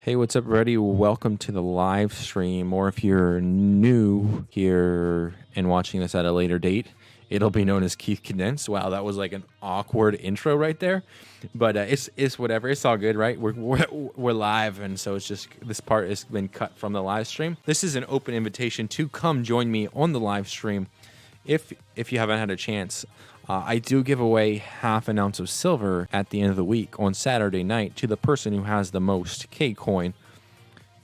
Hey, what's up, everybody? Welcome to the live stream. Or if you're new here and watching this at a later date, it'll be known as Keith Condensed. Wow, that was like an awkward intro right there, but it's whatever. It's all good, right? We're live, and so it's just this part has been cut from the live stream. This is an open invitation to come join me on the live stream if you haven't had a chance. I do give away half an ounce of silver at the end of the week on Saturday night to the person who has the most K-Coin.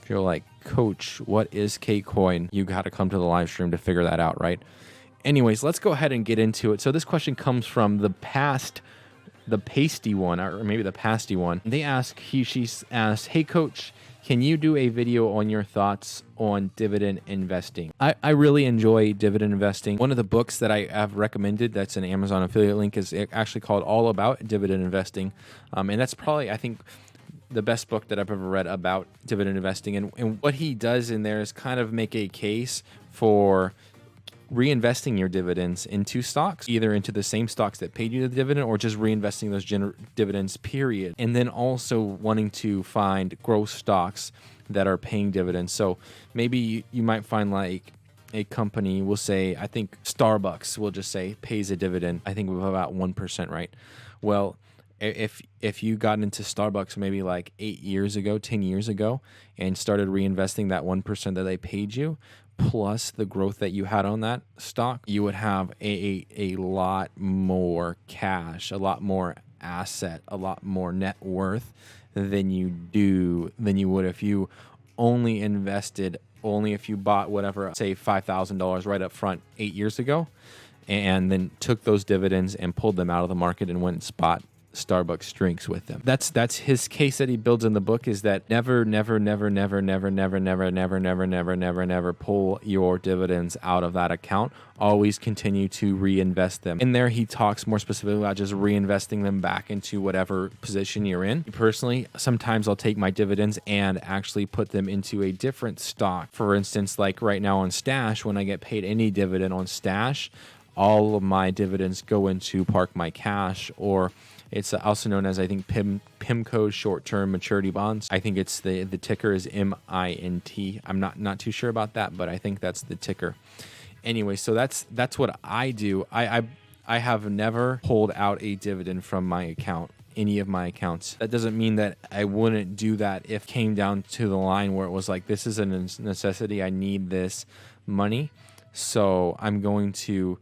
If you're like, Coach, what is K-Coin? You got to come to the live stream to figure that out, right? Anyways, let's go ahead and get into it. So this question comes from the pasty one, or maybe the pasty one. They ask, she asked, hey, Coach, can you do a video on your thoughts on dividend investing? I really enjoy dividend investing. One of the books that I have recommended that's an Amazon affiliate link is actually called All About Dividend Investing. And that's probably, I think, the best book that I've ever read about dividend investing. And what he does in there is kind of make a case for reinvesting your dividends into stocks, either into the same stocks that paid you the dividend or just reinvesting those dividends, period. And then also wanting to find growth stocks that are paying dividends. So maybe you might find like a company, we'll say, I think Starbucks, we'll just say, pays a dividend, I think of about 1%, right? Well, if you got into Starbucks maybe like 8 years ago, 10 years ago, and started reinvesting that 1% that they paid you, plus the growth that you had on that stock, you would have a lot more cash, a lot more asset, a lot more net worth than you would if you only invested, if you bought whatever, say $5,000 right up front 8 years ago, and then took those dividends and pulled them out of the market and went and bought Starbucks drinks with them. That's his case that he builds in the book, is that never pull your dividends out of that account. Always continue to reinvest them. In there, he talks more specifically about just reinvesting them back into whatever position you're in. Personally, sometimes I'll take my dividends and actually put them into a different stock. For instance, like right now on Stash, when I get paid any dividend on Stash, all of my dividends go into Park My Cash, or it's also known as, I think, PIMCO, short-term maturity bonds. I think it's the ticker is MINT. I'm not too sure about that, but I think that's the ticker. Anyway, so that's what I do. I have never pulled out a dividend from my account, any of my accounts. That doesn't mean that I wouldn't do that if it came down to the line where it was like, this is a necessity. I need this money, so I'm going to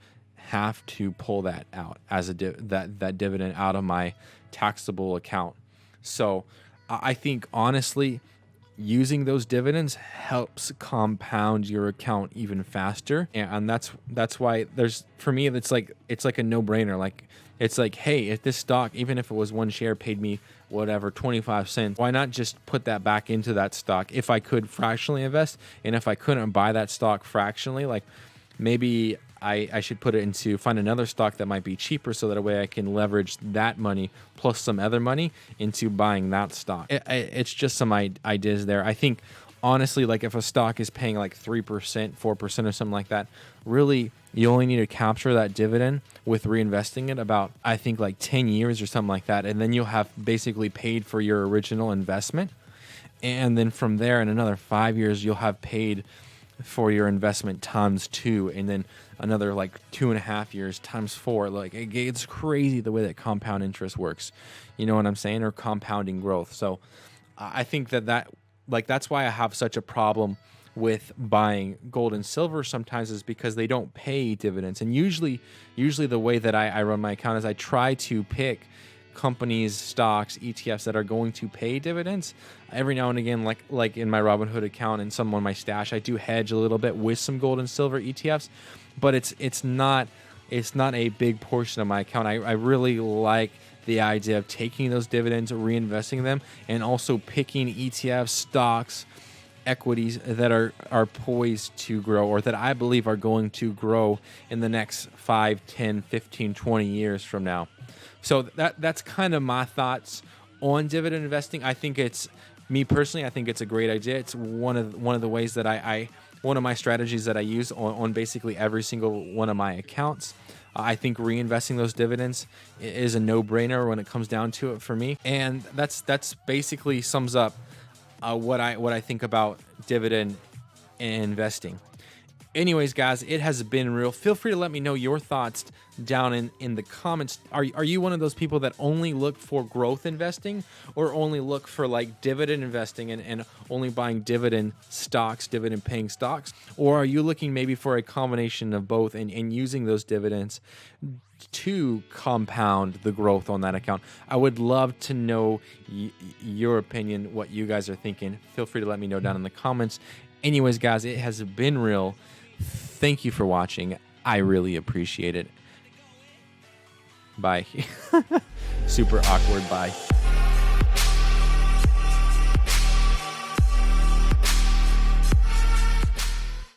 have to pull that out as that dividend out of my taxable account. So I think honestly, using those dividends helps compound your account even faster, and that's why for me it's like a no-brainer. Like, it's like, hey, if this stock, even if it was one share, paid me whatever 25 cents, why not just put that back into that stock if I could fractionally invest? And if I couldn't buy that stock fractionally, like maybe I should put it into, find another stock that might be cheaper, so that way I can leverage that money plus some other money into buying that stock. It's just some ideas there. I think honestly, like if a stock is paying like 3%, 4% or something like that, really you only need to capture that dividend with reinvesting it about, I think, like 10 years or something like that. And then you'll have basically paid for your original investment. And then from there, in another 5 years, you'll have paid for your investment times 2, and then another like 2.5 years times 4. Like, it's crazy the way that compound interest works. You know what I'm saying? Or compounding growth. So I think that's why I have such a problem with buying gold and silver sometimes, is because they don't pay dividends. And usually the way that I run my account is I try to pick companies, stocks, ETFs that are going to pay dividends. Every now and again, like in my Robinhood account and some on my Stash, I do hedge a little bit with some gold and silver ETFs, but it's not a big portion of my account. I really like the idea of taking those dividends, reinvesting them, and also picking ETFs, stocks, equities that are poised to grow, or that I believe are going to grow in the next 5, 10, 15, 20 years from now. So that's kind of my thoughts on dividend investing. I think me personally, I think it's a great idea. It's one of the ways that one of my strategies that I use on basically every single one of my accounts. I think reinvesting those dividends is a no-brainer when it comes down to it for me. And that's basically sums up what I think about dividend investing. Anyways, guys, it has been real. Feel free to let me know your thoughts down in the comments. Are you one of those people that only look for growth investing, or only look for like dividend investing and only buying dividend stocks, dividend paying stocks? Or are you looking maybe for a combination of both and using those dividends to compound the growth on that account? I would love to know your opinion, what you guys are thinking. Feel free to let me know down in the comments. Anyways, guys, it has been real. Thank you for watching. I really appreciate it. Bye. Super awkward bye.